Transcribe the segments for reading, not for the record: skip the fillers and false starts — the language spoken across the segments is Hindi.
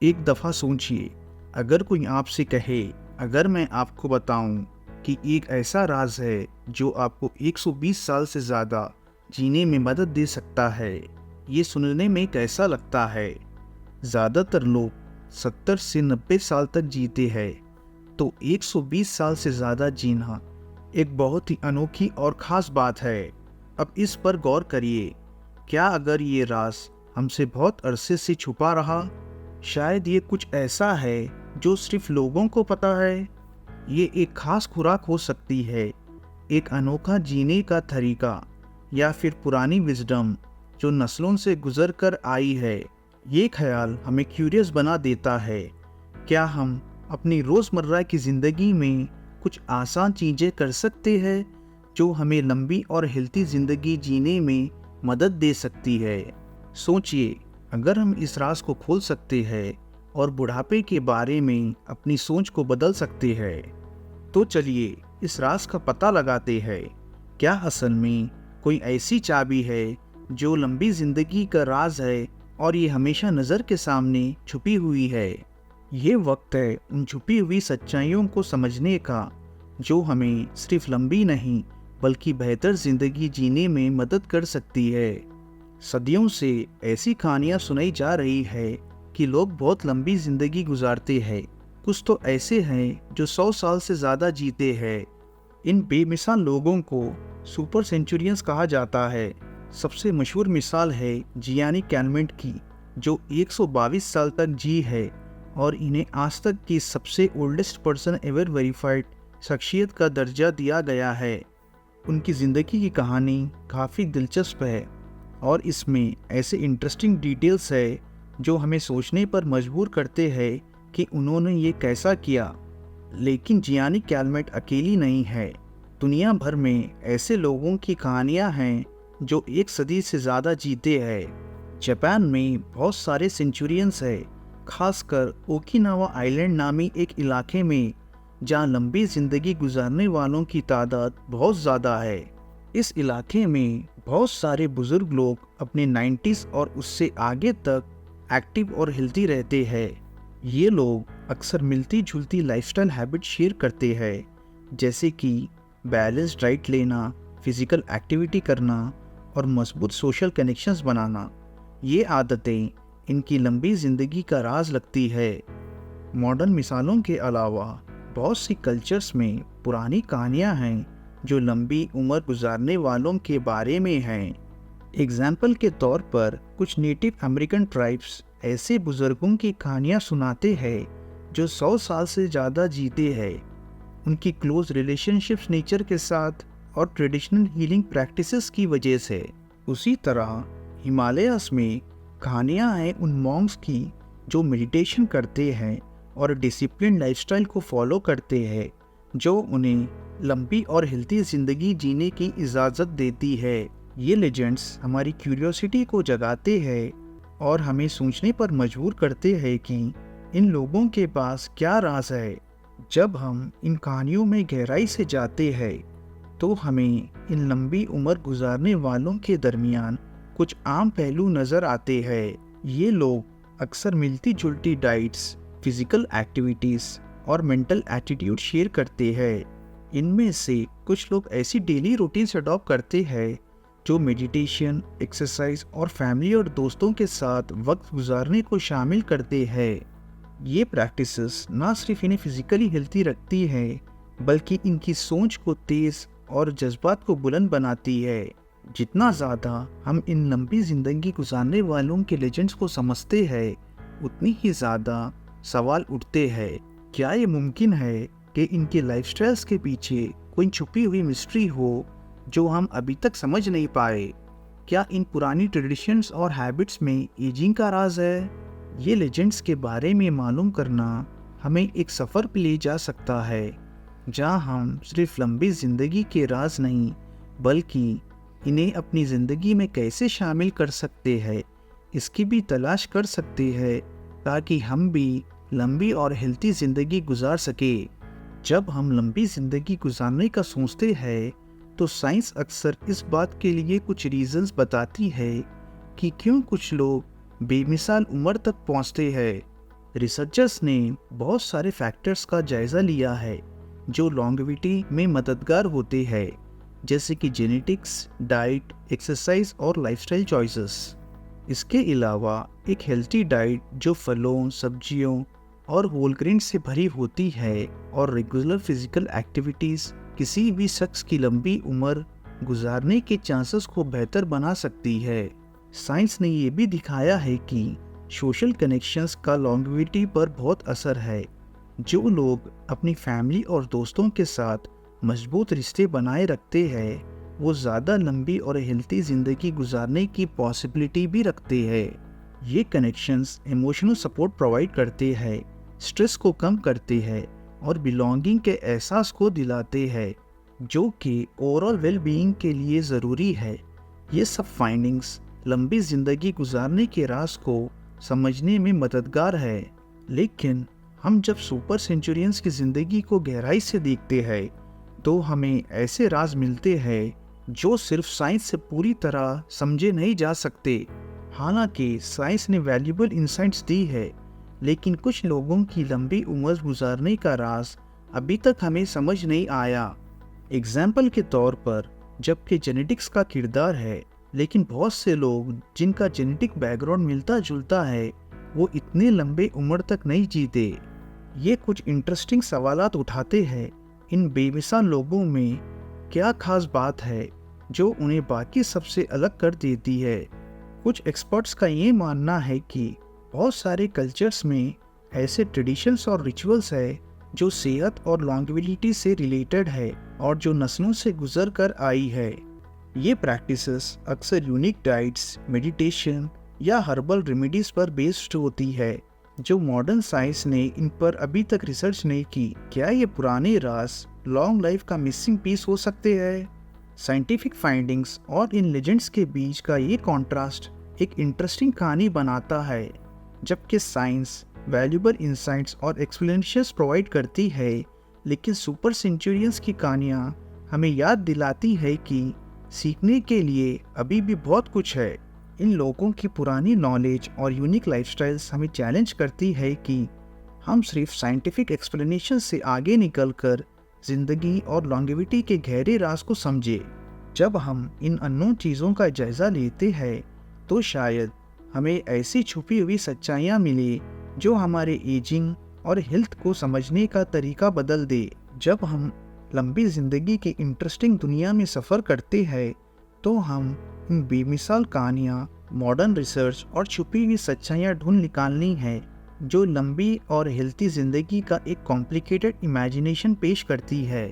एक दफ़ा सोचिए, अगर कोई आपसे कहे, अगर मैं आपको बताऊं कि एक ऐसा राज है जो आपको 120 साल से ज़्यादा जीने में मदद दे सकता है, ये सुनने में कैसा लगता है? ज़्यादातर लोग 70 से 90 साल तक जीते हैं, तो 120 साल से ज़्यादा जीना एक बहुत ही अनोखी और ख़ास बात है। अब इस पर गौर करिए, क्या अगर ये राज हमसे बहुत अरसे से छुपा रहा? शायद ये कुछ ऐसा है जो सिर्फ लोगों को पता है। ये एक खास खुराक हो सकती है, एक अनोखा जीने का तरीका, या फिर पुरानी विजडम जो नस्लों से गुजर कर आई है। ये ख्याल हमें क्यूरियस बना देता है। क्या हम अपनी रोज़मर्रा की ज़िंदगी में कुछ आसान चीज़ें कर सकते हैं जो हमें लंबी और हेल्थी ज़िंदगी जीने में मदद दे सकती है? सोचिए, अगर हम इस राज को खोल सकते हैं और बुढ़ापे के बारे में अपनी सोच को बदल सकते हैं, तो चलिए इस राज का पता लगाते हैं। क्या असल में कोई ऐसी चाबी है जो लंबी जिंदगी का राज है और ये हमेशा नज़र के सामने छुपी हुई है? ये वक्त है उन छुपी हुई सच्चाइयों को समझने का, जो हमें सिर्फ लंबी नहीं बल्कि बेहतर जिंदगी जीने में मदद कर सकती है। सदियों से ऐसी कहानियां सुनाई जा रही है कि लोग बहुत लंबी जिंदगी गुजारते हैं। कुछ तो ऐसे हैं जो 100 साल से ज़्यादा जीते हैं। इन बेमिसाल लोगों को सुपर सेंचुरियंस कहा जाता है। सबसे मशहूर मिसाल है जियानी कैलमेंट की, जो 122 साल तक जी है और इन्हें आज तक की सबसे ओल्डेस्ट पर्सन एवर वेरीफाइड शख्सियत का दर्जा दिया गया है। उनकी ज़िंदगी की कहानी काफ़ी दिलचस्प है और इसमें ऐसे इंटरेस्टिंग डिटेल्स है जो हमें सोचने पर मजबूर करते हैं कि उन्होंने ये कैसा किया। लेकिन जियानी कैलमेट अकेली नहीं है। दुनिया भर में ऐसे लोगों की कहानियां हैं जो एक सदी से ज़्यादा जीते हैं। जापान में बहुत सारे सेंचुरियंस है, खासकर ओकिनावा आइलैंड नामी एक इलाके में जहां लंबी ज़िंदगी गुजारने वालों की तादाद बहुत ज़्यादा है। इस इलाके में बहुत सारे बुजुर्ग लोग अपने 90s और उससे आगे तक एक्टिव और हेल्दी रहते हैं। ये लोग अक्सर मिलती जुलती लाइफस्टाइल हैबिट शेयर करते हैं, जैसे कि बैलेंस्ड डाइट लेना, फिजिकल एक्टिविटी करना और मजबूत सोशल कनेक्शंस बनाना। ये आदतें इनकी लंबी ज़िंदगी का राज लगती है। मॉडर्न मिसालों के अलावा बहुत सी कल्चर्स में पुरानी कहानियाँ हैं जो लंबी उम्र गुजारने वालों के बारे में हैं। एग्जाम्पल के तौर पर कुछ नेटिव अमेरिकन ट्राइब्स ऐसे बुजुर्गों की कहानियाँ सुनाते हैं जो 100 साल से ज़्यादा जीते हैं। उनकी क्लोज रिलेशनशिप्स नेचर के साथ और ट्रेडिशनल हीलिंग प्रैक्टिसेस की वजह से। उसी तरह हिमालयास में कहानियाँ हैं उन मॉन्क्स की जो मेडिटेशन करते हैं और डिसिप्लिन लाइफस्टाइल को फॉलो करते हैं, जो उन्हें लंबी और हेल्थी ज़िंदगी जीने की इजाज़त देती है। ये लेजेंड्स हमारी क्यूरियोसिटी को जगाते हैं और हमें सोचने पर मजबूर करते हैं कि इन लोगों के पास क्या राज है। जब हम इन कहानियों में गहराई से जाते हैं तो हमें इन लंबी उम्र गुजारने वालों के दरमियान कुछ आम पहलू नज़र आते हैं। ये लोग अक्सर मिलती जुलती डाइट्स, फिजिकल एक्टिविटीज़ और मेंटल एटीट्यूड शेयर करते हैं। इनमें से कुछ लोग ऐसी डेली रूटीन्स अडॉप्ट करते हैं जो मेडिटेशन, एक्सरसाइज और फैमिली और दोस्तों के साथ वक्त गुजारने को शामिल करते हैं। ये प्रैक्टिसेस ना सिर्फ इन्हें फिजिकली हेल्थी रखती है, बल्कि इनकी सोच को तेज़ और जज्बात को बुलंद बनाती है। जितना ज़्यादा हम इन लंबी ज़िंदगी गुजारने वालों के लेजेंड्स को समझते हैं, उतनी ही ज़्यादा सवाल उठते हैं। क्या ये मुमकिन है कि इनके लाइफस्टाइल्स के पीछे कोई छुपी हुई मिस्ट्री हो जो हम अभी तक समझ नहीं पाए? क्या इन पुरानी ट्रेडिशंस और हैबिट्स में एजिंग का राज है? ये लेजेंड्स के बारे में मालूम करना हमें एक सफ़र पे ले जा सकता है, जहां हम सिर्फ लंबी ज़िंदगी के राज नहीं, बल्कि इन्हें अपनी ज़िंदगी में कैसे शामिल कर सकते हैं, इसकी भी तलाश कर सकते हैं, ताकि हम भी लंबी और हेल्थी ज़िंदगी गुजार सके। जब हम लंबी ज़िंदगी गुजारने का सोचते हैं तो साइंस अक्सर इस बात के लिए कुछ रीजंस बताती है कि क्यों कुछ लोग बेमिसाल उम्र तक पहुंचते हैं। रिसर्चर्स ने बहुत सारे फैक्टर्स का जायज़ा लिया है जो लॉन्गेविटी में मददगार होते हैं, जैसे कि जेनेटिक्स, डाइट, एक्सरसाइज और लाइफस्टाइल चॉइसेस। इसके अलावा एक हेल्थी डाइट जो फलों, सब्जियों और होल ग्रेन से भरी होती है और रेगुलर फिजिकल एक्टिविटीज़ किसी भी शख्स की लंबी उम्र गुजारने के चांसेस को बेहतर बना सकती है। साइंस ने ये भी दिखाया है कि सोशल कनेक्शंस का लॉन्गेविटी पर बहुत असर है। जो लोग अपनी फैमिली और दोस्तों के साथ मजबूत रिश्ते बनाए रखते हैं, वो ज़्यादा लंबी और हेल्थी ज़िंदगी गुजारने की पॉसिबिलिटी भी रखते हैं। ये कनेक्शंस इमोशनल सपोर्ट प्रोवाइड करते हैं, स्ट्रेस को कम करते हैं और बिलोंगिंग के एहसास को दिलाते हैं, जो कि ओवरऑल वेलबीइंग के लिए ज़रूरी है। ये सब फाइंडिंग्स लंबी ज़िंदगी गुजारने के राज को समझने में मददगार है। लेकिन हम जब सुपर सेंचुरियंस की ज़िंदगी को गहराई से देखते हैं तो हमें ऐसे राज मिलते हैं जो सिर्फ साइंस से पूरी तरह समझे नहीं जा सकते। हालांकि साइंस ने वैल्यूबल इंसाइट्स दी है, लेकिन कुछ लोगों की लंबी उम्र गुजारने का राज अभी तक हमें समझ नहीं आया। एग्जाम्पल के तौर पर, जबकि जेनेटिक्स का किरदार है, लेकिन बहुत से लोग जिनका जेनेटिक बैकग्राउंड मिलता जुलता है वो इतने लंबे उम्र तक नहीं जीते। ये कुछ इंटरेस्टिंग सवालात उठाते हैं। इन बेमिसाल लोगों में क्या खास बात है जो उन्हें बाकी सबसे अलग कर देती है? कुछ एक्सपर्ट्स का ये मानना है कि बहुत सारे कल्चर्स में ऐसे ट्रेडिशंस और रिचुअल्स है जो सेहत और लॉन्गेविटी से रिलेटेड है और जो नस्लों से गुजर कर आई है। ये प्रैक्टिसेस अक्सर यूनिक डाइट्स, मेडिटेशन या हर्बल रेमेडीज पर बेस्ड होती है, जो मॉडर्न साइंस ने इन पर अभी तक रिसर्च नहीं की। क्या ये पुराने राज लॉन्ग लाइफ का मिसिंग पीस हो सकते हैं? साइंटिफिक फाइंडिंग्स और इन लेजेंड्स के बीच का ये कॉन्ट्रास्ट एक इंटरेस्टिंग कहानी बनाता है। जबकि साइंस वैल्यूबल इंसाइट्स और एक्सप्लेनेशंस प्रोवाइड करती है, लेकिन सुपर सेंचुरियंस की कहानियाँ हमें याद दिलाती है कि सीखने के लिए अभी भी बहुत कुछ है। इन लोगों की पुरानी नॉलेज और यूनिक लाइफस्टाइल्स हमें चैलेंज करती है कि हम सिर्फ साइंटिफिक एक्सप्लेनेशन से आगे निकलकर जिंदगी और लॉन्गेविटी के गहरे राज को समझे। जब हम इन अननोन चीज़ों का जायज़ा लेते हैं तो शायद हमें ऐसी छुपी हुई सच्चाइयाँ मिले जो हमारे एजिंग और हेल्थ को समझने का तरीका बदल दे। जब हम लंबी ज़िंदगी की इंटरेस्टिंग दुनिया में सफ़र करते हैं तो हम इन बेमिसाल कहानियाँ, मॉडर्न रिसर्च और छुपी हुई सच्चाइयाँ ढूंढ निकालनी है जो लंबी और हेल्थी ज़िंदगी का एक कॉम्प्लिकेटेड इमेजिनेशन पेश करती है।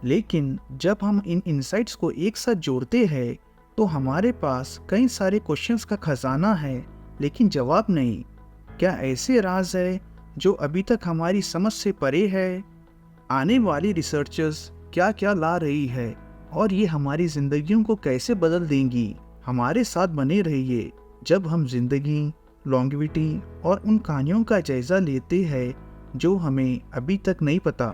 लेकिन जब हम इन इंसाइट्स को एक साथ जोड़ते हैं तो हमारे पास कई सारे क्वेश्चंस का खजाना है, लेकिन जवाब नहीं। क्या ऐसे राज है जो अभी तक हमारी समझ से परे है? आने वाली रिसर्चर्स क्या क्या ला रही है और ये हमारी ज़िंदगियों को कैसे बदल देंगी? हमारे साथ बने रहिए जब हम जिंदगी, लॉन्गेविटी और उन कहानियों का जायज़ा लेते हैं जो हमें अभी तक नहीं पता।